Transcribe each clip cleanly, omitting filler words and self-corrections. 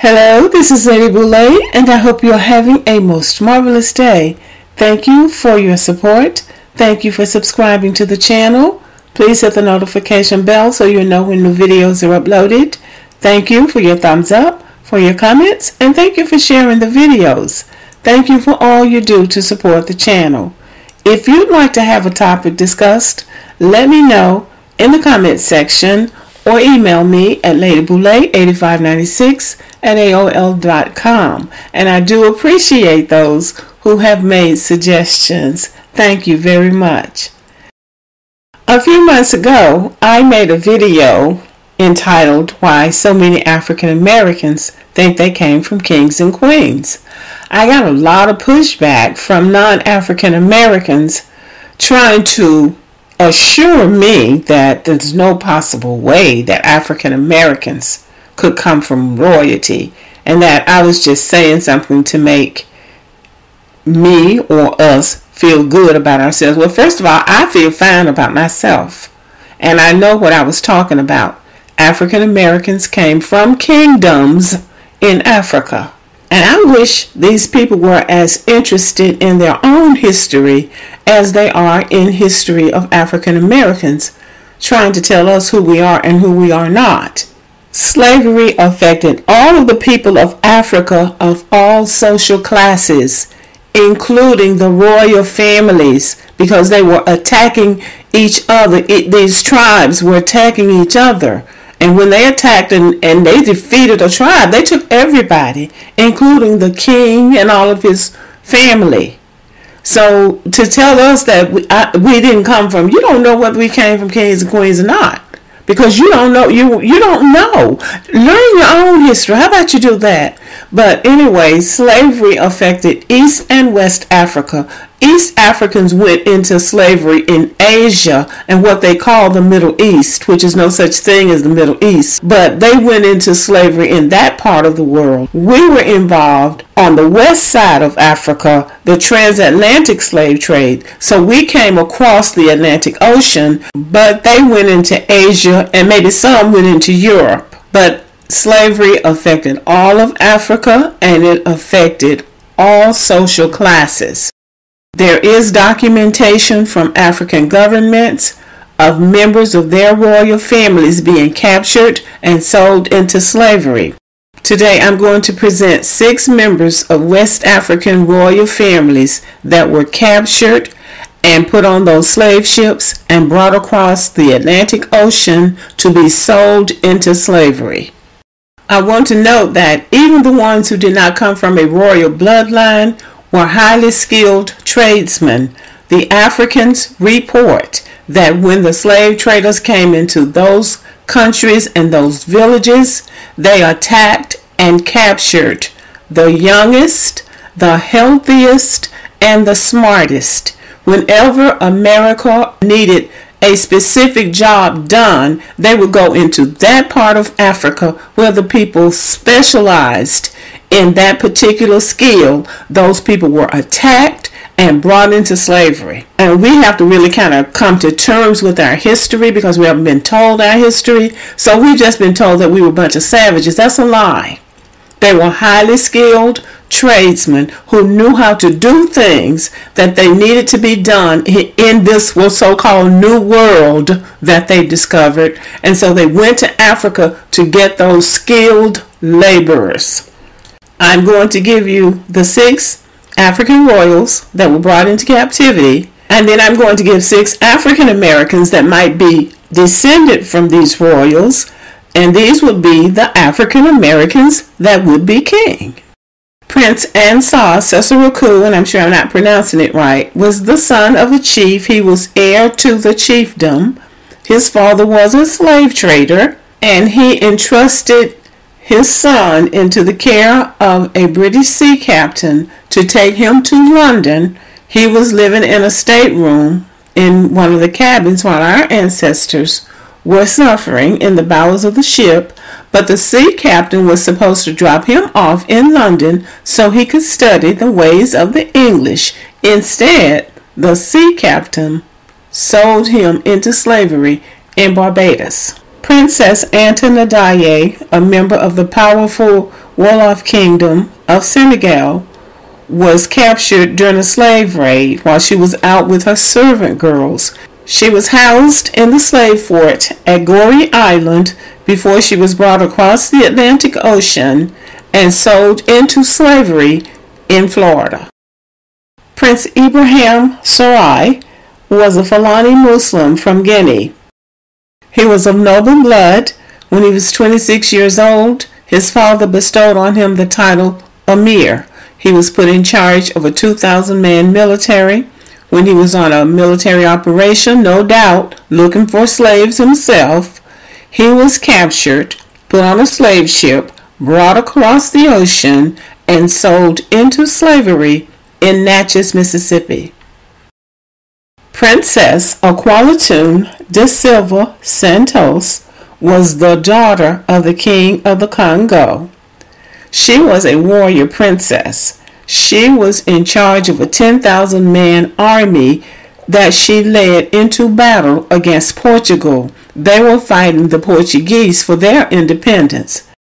Hello, this is Lady Boulay, and I hope you're having a most marvelous day. Thank you for your support. Thank you for subscribing to the channel. Please hit the notification bell so you know when new videos are uploaded. Thank you for your thumbs up, for your comments, and thank you for sharing the videos. Thank you for all you do to support the channel. If you'd like to have a topic discussed, let me know in the comments section or email me at ladyboulay8596@aol.com. And I do appreciate those who have made suggestions. Thank you very much. A few months ago, I made a video entitled Why So Many African Americans Think They Came from Kings and Queens. I got a lot of pushback from non-African Americans trying to assure me that there's no possible way that African Americans could come from royalty, and that I was just saying something to make me or us feel good about ourselves. Well, first of all, I feel fine about myself, and I know what I was talking about. African Americans came from kingdoms in Africa. And I wish these people were as interested in their own history as they are in history of African Americans, trying to tell us who we are and who we are not. Slavery affected all of the people of Africa of all social classes, including the royal families, because they were attacking each other. These tribes were attacking each other. And when they attacked and they defeated a tribe, they took everybody, including the king and all of his family. So to tell us that we didn't come from, you don't know whether we came from kings and queens or not, because you don't know. You don't know. Learn your own history. How about you do that? But anyway, slavery affected East and West Africa. East Africans went into slavery in Asia and what they call the Middle East, which is no such thing as the Middle East, but they went into slavery in that part of the world. We were involved on the west side of Africa, the transatlantic slave trade. So we came across the Atlantic Ocean, but they went into Asia and maybe some went into Europe. But slavery affected all of Africa, and it affected all social classes. There is documentation from African governments of members of their royal families being captured and sold into slavery. Today I'm going to present 6 members of West African royal families that were captured and put on those slave ships and brought across the Atlantic Ocean to be sold into slavery. I want to note that even the ones who did not come from a royal bloodline were highly skilled tradesmen. The Africans report that when the slave traders came into those countries and those villages, they attacked and captured the youngest, the healthiest, and the smartest. Whenever America needed a specific job done, they would go into that part of Africa where the people specialized in that particular skill. Those people were attacked and brought into slavery. And we have to really kind of come to terms with our history, because we haven't been told our history. So we've just been told that we were a bunch of savages. That's a lie. They were highly skilled tradesmen who knew how to do things that they needed to be done in this so-called new world that they discovered. And so they went to Africa to get those skilled laborers. I'm going to give you the 6 African royals that were brought into captivity, and then I'm going to give 6 African Americans that might be descended from these royals, and these would be the African Americans that would be king. Prince Ansah Cecil Raku, and I'm sure I'm not pronouncing it right, was the son of a chief. He was heir to the chiefdom. His father was a slave trader, and he entrusted his son into the care of a British sea captain to take him to London. He was living in a stateroom in one of the cabins while our ancestors were suffering in the bowels of the ship, but the sea captain was supposed to drop him off in London so he could study the ways of the English. Instead, the sea captain sold him into slavery in Barbados. Princess Antonadiye, a member of the powerful Wolof Kingdom of Senegal, was captured during a slave raid while she was out with her servant girls. She was housed in the slave fort at Goree Island before she was brought across the Atlantic Ocean and sold into slavery in Florida. Prince Ibrahim Sorai was a Fulani Muslim from Guinea. He was of noble blood. When he was 26 years old, his father bestowed on him the title Emir. He was put in charge of a 2,000-man military. When he was on a military operation, no doubt, looking for slaves himself, he was captured, put on a slave ship, brought across the ocean, and sold into slavery in Natchez, Mississippi. Princess Aqualatun de Silva Santos was the daughter of the King of the Congo. She was a warrior princess. She was in charge of a 10,000-man army that she led into battle against Portugal. They were fighting the Portuguese for their independence.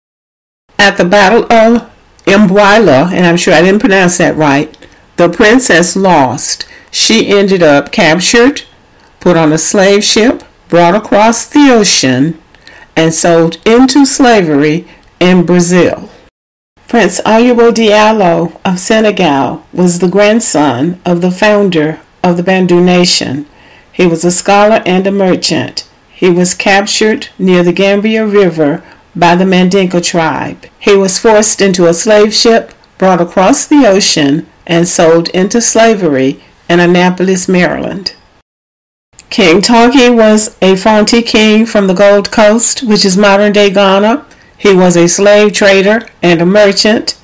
At the Battle of Mbuila, and I'm sure I didn't pronounce that right, the princess lost. She ended up captured, put on a slave ship, brought across the ocean, and sold into slavery in Brazil. Prince Ayuba Diallo of Senegal was the grandson of the founder of the Bantu Nation. He was a scholar and a merchant. He was captured near the Gambia River by the Mandinka tribe. He was forced into a slave ship, brought across the ocean, and sold into slavery in Annapolis, Maryland. King Tonki was a Fonte king from the Gold Coast, which is modern-day Ghana. He was a slave trader and a merchant.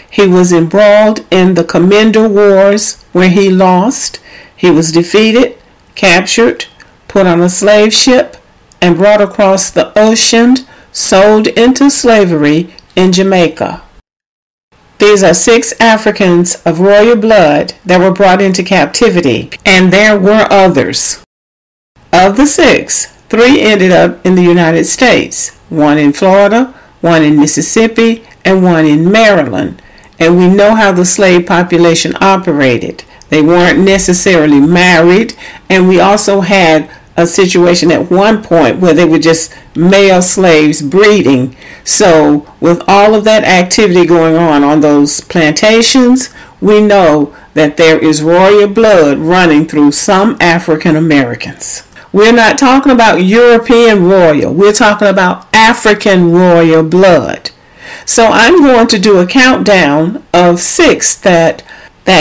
He was embroiled in the Commander Wars, where he lost. He was defeated, captured, put on a slave ship, and brought across the ocean, sold into slavery in Jamaica. These are 6 Africans of royal blood that were brought into captivity, and there were others. Of the 6, 3 ended up in the United States, 1 in Florida, 1 in Mississippi, and 1 in Maryland. And we know how the slave population operated. They weren't necessarily married, and we also had a situation at one point where they were just male slaves breeding. So with all of that activity going on those plantations, we know that there is royal blood running through some African Americans. We're not talking about European royal. We're talking about African royal blood. So I'm going to do a countdown of 6 that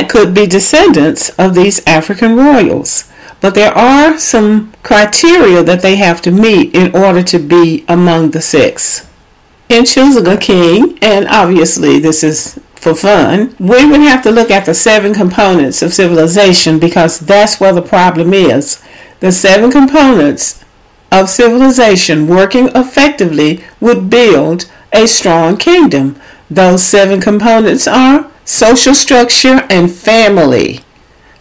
could be descendants of these African royals. But there are some criteria that they have to meet in order to be among the 6. In choosing a king, and obviously this is for fun, we would have to look at the 7 components of civilization, because that's where the problem is. The 7 components of civilization working effectively would build a strong kingdom. Those 7 components are social structure and family,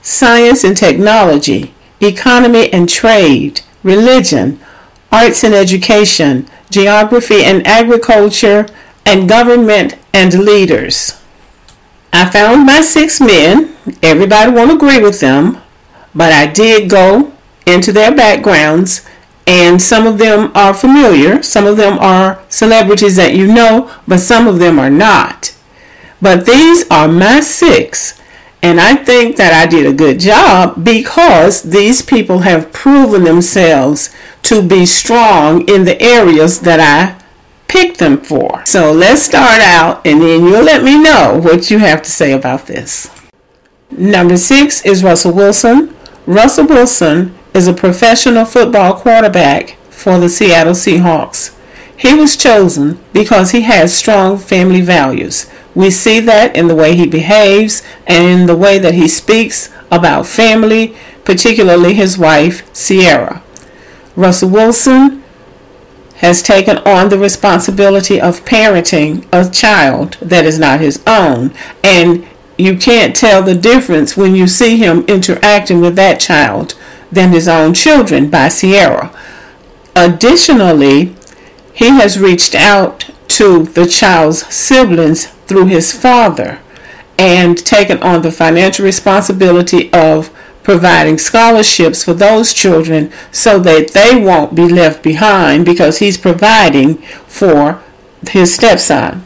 science and technology, economy and trade, religion, arts and education, geography and agriculture, and government and leaders. I found my 6 men. Everybody won't agree with them, but I did go into their backgrounds, and some of them are familiar. Some of them are celebrities that you know, but some of them are not. But these are my 6. And I think that I did a good job, because these people have proven themselves to be strong in the areas that I picked them for. So let's start out, and then you'll let me know what you have to say about this. Number 6 is Russell Wilson. Russell Wilson is a professional football quarterback for the Seattle Seahawks. He was chosen because he has strong family values. We see that in the way he behaves and in the way that he speaks about family, particularly his wife, Sierra. Russell Wilson has taken on the responsibility of parenting a child that is not his own. And you can't tell the difference when you see him interacting with that child than his own children by Sierra. Additionally, he has reached out to the child's siblings through his father, and taken on the financial responsibility of providing scholarships for those children so that they won't be left behind because he's providing for his stepson.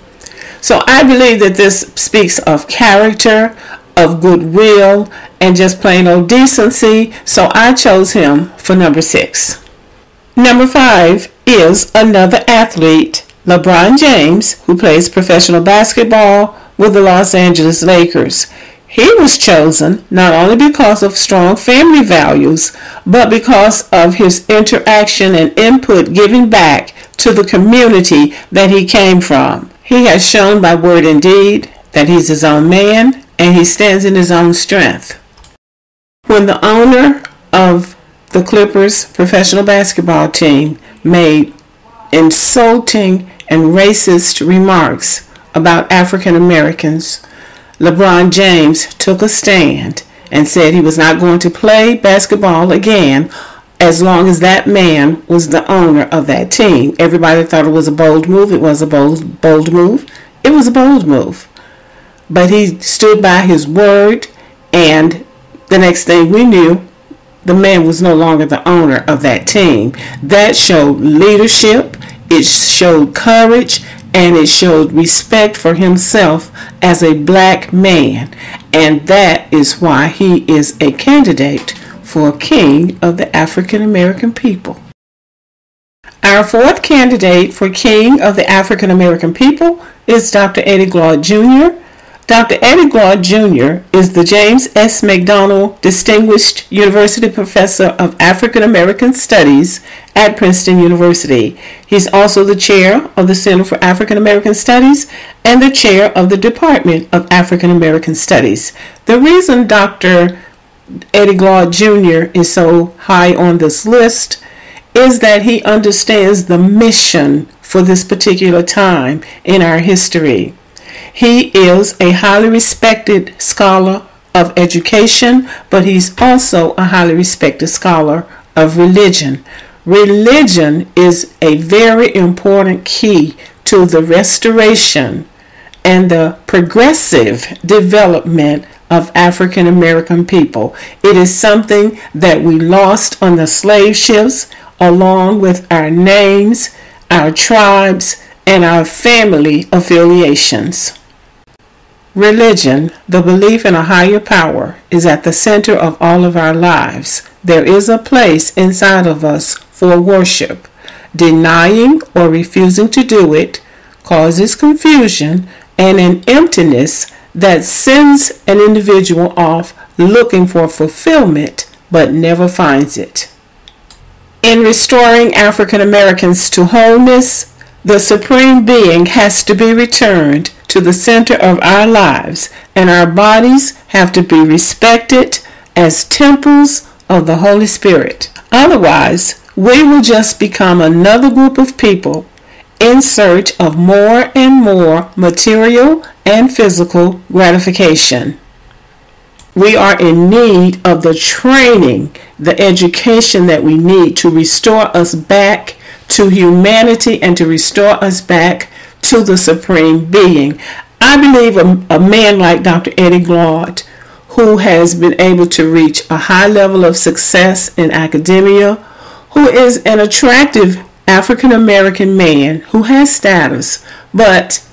So I believe that this speaks of character, of goodwill, and just plain old decency. So I chose him for number 6. Number 5 is another athlete, LeBron James, who plays professional basketball with the Los Angeles Lakers. He was chosen not only because of strong family values, but because of his interaction and input giving back to the community that he came from. He has shown by word and deed that he's his own man and he stands in his own strength. When the owner of the Clippers professional basketball team made insulting and racist remarks about African Americans, LeBron James took a stand and said he was not going to play basketball again as long as that man was the owner of that team. Everybody thought it was a bold move. It was a bold move. It was a bold move. But he stood by his word, and the next thing we knew, the man was no longer the owner of that team. That showed leadership, it showed courage, and it showed respect for himself as a black man. And that is why he is a candidate for King of the African American people. Our 4th candidate for King of the African American people is Dr. Eddie Glaude Jr. Dr. Eddie Glaude Jr. is the James S. McDonald Distinguished University Professor of African American Studies at Princeton University. He's also the chair of the Center for African American Studies and the chair of the Department of African American Studies. The reason Dr. Eddie Glaude Jr. is so high on this list is that he understands the mission for this particular time in our history. He is a highly respected scholar of education, but he's also a highly respected scholar of religion. Religion is a very important key to the restoration and the progressive development of African American people. It is something that we lost on the slave ships, along with our names, our tribes, and our family affiliations. Religion, the belief in a higher power, is at the center of all of our lives. There is a place inside of us for worship. Denying or refusing to do it causes confusion and an emptiness that sends an individual off looking for fulfillment but never finds it. In restoring African Americans to wholeness, the Supreme Being has to be returned to the center of our lives, and our bodies have to be respected as temples of the Holy Spirit. Otherwise, we will just become another group of people in search of more and more material and physical gratification. We are in need of the training, the education that we need to restore us back to humanity and to restore us back to the Supreme Being. I believe a man like Dr. Eddie Glaude, who has been able to reach a high level of success in academia, who is an attractive African American man who has status, but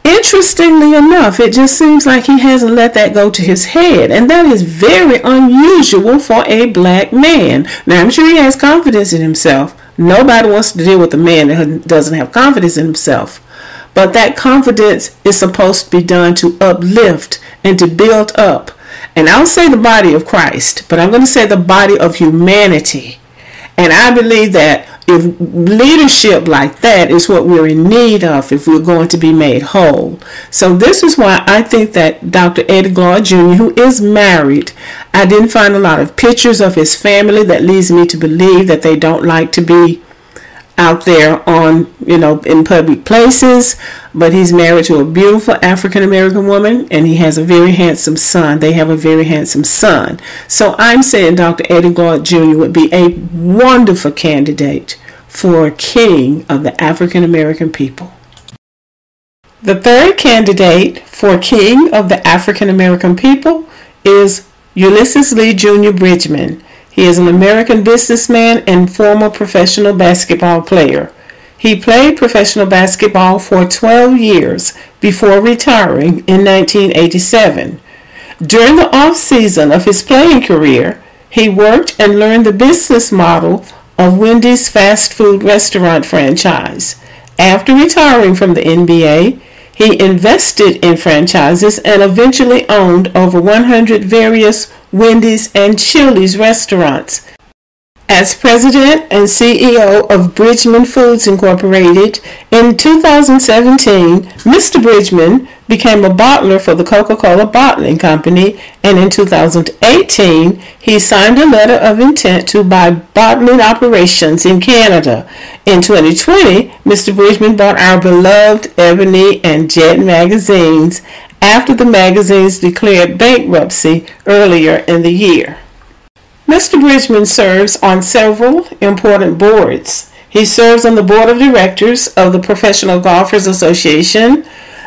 interestingly enough, it just seems like he hasn't let that go to his head, and that is very unusual for a black man. Now, I'm sure he has confidence in himself. Nobody wants to deal with a man that doesn't have confidence in himself. But that confidence is supposed to be done to uplift and to build up. And I'll say the body of Christ, but I'm going to say the body of humanity. And I believe that if leadership like that is what we're in need of if we're going to be made whole. So this is why I think that Dr. Eddie Glaude Jr., who is married, I didn't find a lot of pictures of his family that leads me to believe that they don't like to be out there on, in public places, but he's married to a beautiful African American woman, and he has a very handsome son. They have a very handsome son. So I'm saying Dr. Eddie Glaude Jr. would be a wonderful candidate for King of the African American people. The third candidate for King of the African American people is Ulysses Lee Jr. Bridgman. He is an American businessman and former professional basketball player. He played professional basketball for 12 years before retiring in 1987. During the off-season of his playing career, he worked and learned the business model of Wendy's fast food restaurant franchise. After retiring from the NBA, he invested in franchises and eventually owned over 100 various Wendy's and Chili's restaurants. As president and CEO of Bridgman Foods Incorporated, in 2017, Mr. Bridgman became a bottler for the Coca-Cola Bottling Company, and in 2018, he signed a letter of intent to buy bottling operations in Canada. In 2020, Mr. Bridgman bought our beloved Ebony and Jet magazines after the magazines declared bankruptcy earlier in the year. Mr. Bridgman serves on several important boards. He serves on the board of directors of the Professional Golfers Association.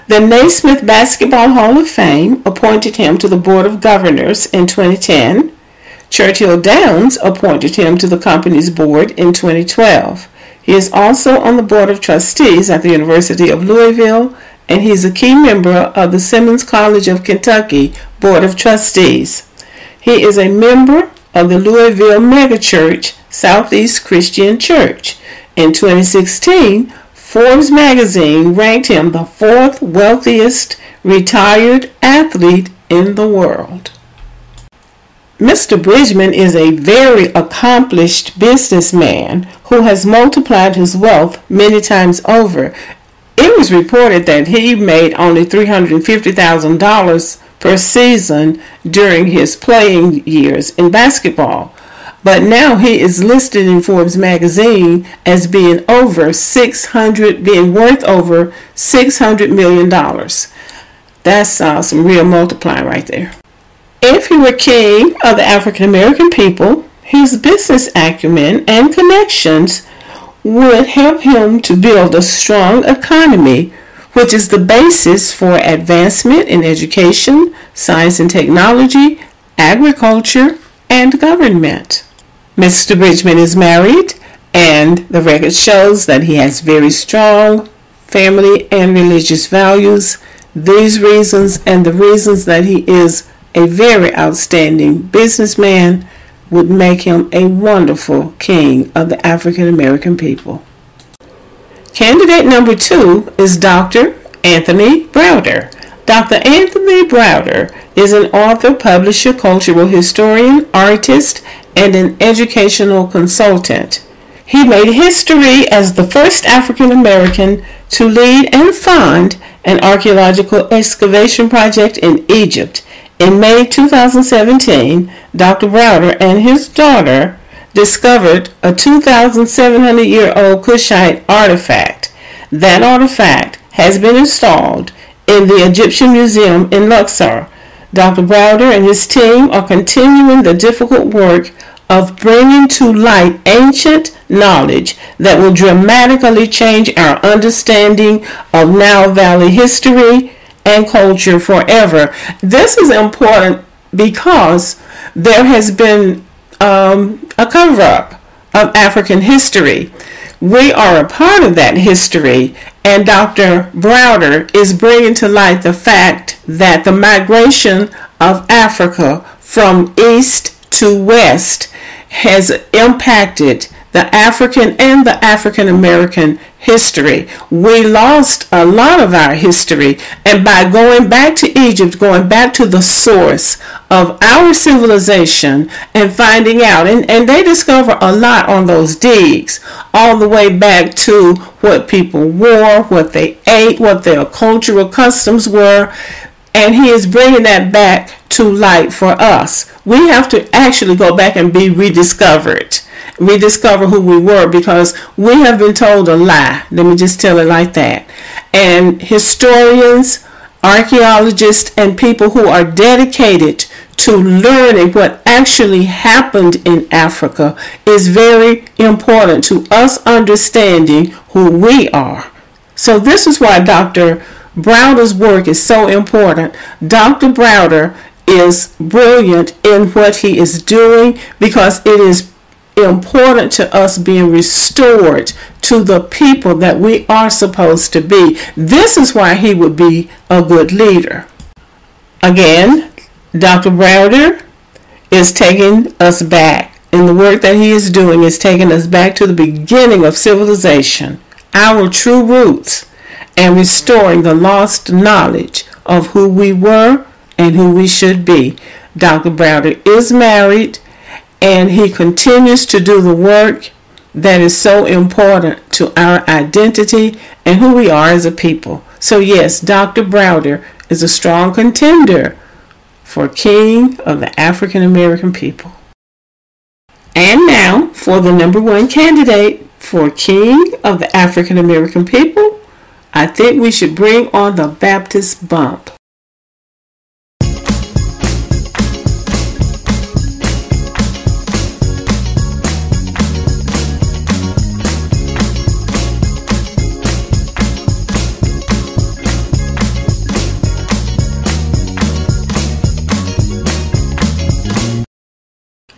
The Naismith Basketball Hall of Fame appointed him to the Board of Governors in 2010. Churchill Downs appointed him to the company's board in 2012. He is also on the Board of Trustees at the University of Louisville, and he is a key member of the Simmons College of Kentucky Board of Trustees. He is a member of the Louisville megachurch Southeast Christian Church. In 2016, Forbes magazine ranked him the fourth wealthiest retired athlete in the world. Mr. Bridgman is a very accomplished businessman who has multiplied his wealth many times over. It was reported that he made only $350,000 per season during his playing years in basketball. But now he is listed in Forbes magazine as being worth over $600 million. That's some real multiplying right there. If he were king of the African American people, his business acumen and connections would help him to build a strong economy, which is the basis for advancement in education, science and technology, agriculture, and government. Mr. Bridgman is married, and the record shows that he has very strong family and religious values. These reasons and the reasons that he is a very outstanding businessman would make him a wonderful king of the African American people. Candidate number 2 is Dr. Anthony Browder. Dr. Anthony Browder is an author, publisher, cultural historian, artist, and an educational consultant. He made history as the first African American to lead and fund an archaeological excavation project in Egypt. In May 2017, Dr. Browder and his daughter discovered a 2,700-year-old Kushite artifact. That artifact has been installed in the Egyptian Museum in Luxor. Dr. Browder and his team are continuing the difficult work of bringing to light ancient knowledge that will dramatically change our understanding of Nile Valley history and culture forever. This is important because there has been a cover-up of African history. We are a part of that history, and Dr. Browder is bringing to light the fact that the migration of Africa from east to west has impacted the African and the African American history. We lost a lot of our history, and by going back to Egypt, going back to the source of our civilization and finding out, and they discover a lot on those digs, all the way back to what people wore, what they ate, what their cultural customs were, and he is bringing that back to light for us. We have to actually go back and be rediscover who we were, because we have been told a lie. Let me just tell it like that. And historians, archaeologists, and people who are dedicated to learning what actually happened in Africa is very important to us understanding who we are. So this is why Dr. Browder's work is so important. Dr. Browder is brilliant in what he is doing because it is important to us being restored to the people that we are supposed to be. This is why he would be a good leader. Again, Dr. Browder is taking us back, and the work that he is doing is taking us back to the beginning of civilization, our true roots, and restoring the lost knowledge of who we were and who we should be. Dr. Browder is married, and he continues to do the work that is so important to our identity and who we are as a people. So yes, Dr. Browder is a strong contender for King of the African American people. And now for the number one candidate for King of the African American people, I think we should bring on the Baptist bump.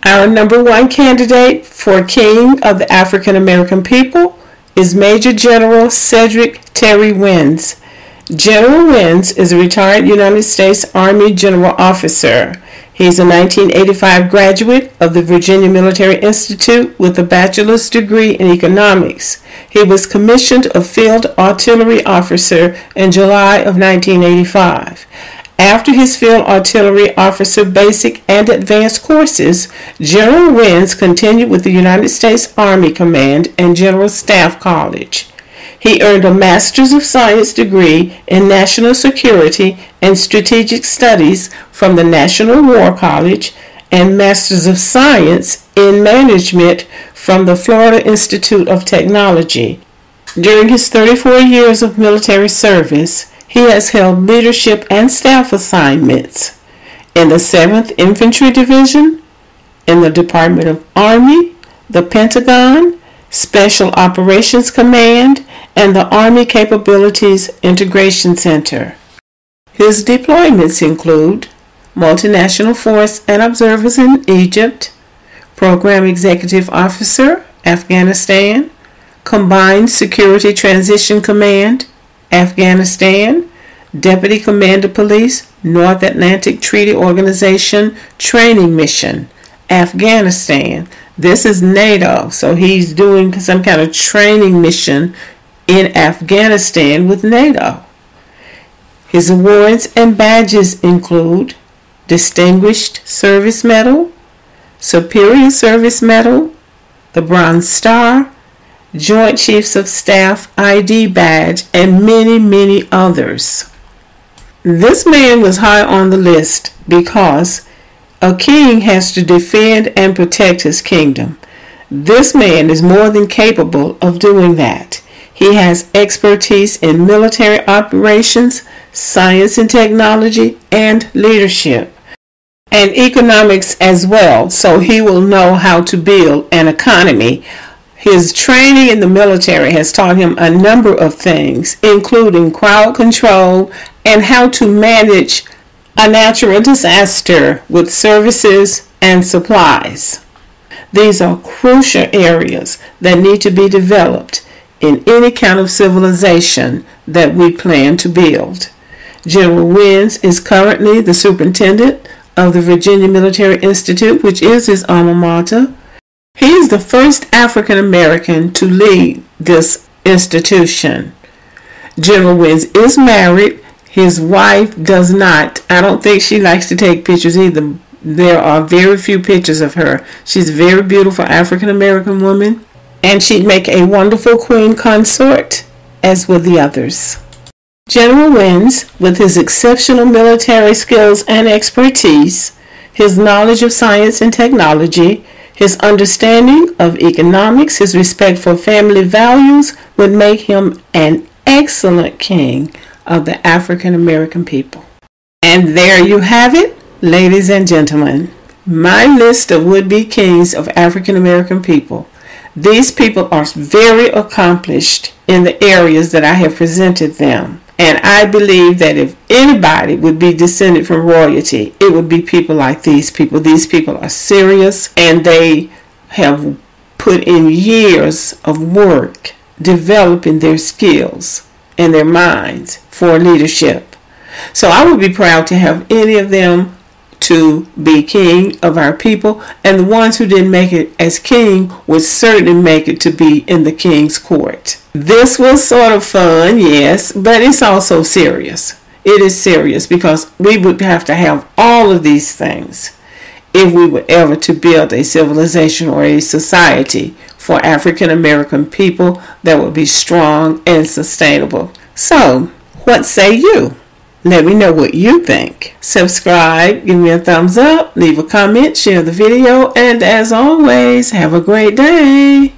Our number one candidate for King of the African American people is Major General Cedric Terry Wins. General Wins is a retired United States Army general officer. He's a 1985 graduate of the Virginia Military Institute with a bachelor's degree in economics. He was commissioned a field artillery officer in July of 1985. After his field artillery officer basic and advanced courses, General Wins continued with the United States Army Command and General Staff College. He earned a Master's of Science degree in National Security and Strategic Studies from the National War College and Master's of Science in Management from the Florida Institute of Technology. During his 34 years of military service, he has held leadership and staff assignments in the 7th Infantry Division, in the Department of Army, the Pentagon, Special Operations Command, and the Army Capabilities Integration Center. His deployments include Multinational Force and Observers in Egypt, Program Executive Officer, Afghanistan, Combined Security Transition Command, Afghanistan, Deputy Commander Police, North Atlantic Treaty Organization Training Mission, Afghanistan. This is NATO, so he's doing some kind of training mission in Afghanistan with NATO. His awards and badges include Distinguished Service Medal, Superior Service Medal, the Bronze Star, Joint Chiefs of Staff ID badge, and many, many others. This man was high on the list because a king has to defend and protect his kingdom. This man is more than capable of doing that. He has expertise in military operations, science and technology, and leadership, and economics as well, so he will know how to build an economy. His training in the military has taught him a number of things, including crowd control and how to manage a natural disaster with services and supplies. These are crucial areas that need to be developed in any kind of civilization that we plan to build. General Wins is currently the superintendent of the Virginia Military Institute, which is his alma mater. He is the first African American to lead this institution. General Wins is married. His wife does not. I don't think she likes to take pictures either. There are very few pictures of her. She's a very beautiful African American woman, and she'd make a wonderful queen consort, as would the others. General Wins, with his exceptional military skills and expertise, his knowledge of science and technology, his understanding of economics, his respect for family values would make him an excellent king of the African American people. And there you have it, ladies and gentlemen, my list of would-be kings of African American people. These people are very accomplished in the areas that I have presented them, And I believe that if anybody would be descended from royalty, it would be people like these people. These people are serious, and they have put in years of work developing their skills and their minds for leadership. So I would be proud to have any of them to be king of our people, and the ones who didn't make it as king would certainly make it to be in the king's court. This was sort of fun, yes, but it's also serious. It is serious because we would have to have all of these things if we were ever to build a civilization or a society for African American people that would be strong and sustainable. So, what say you? Let me know what you think. Subscribe, give me a thumbs up, leave a comment, share the video, and as always, have a great day.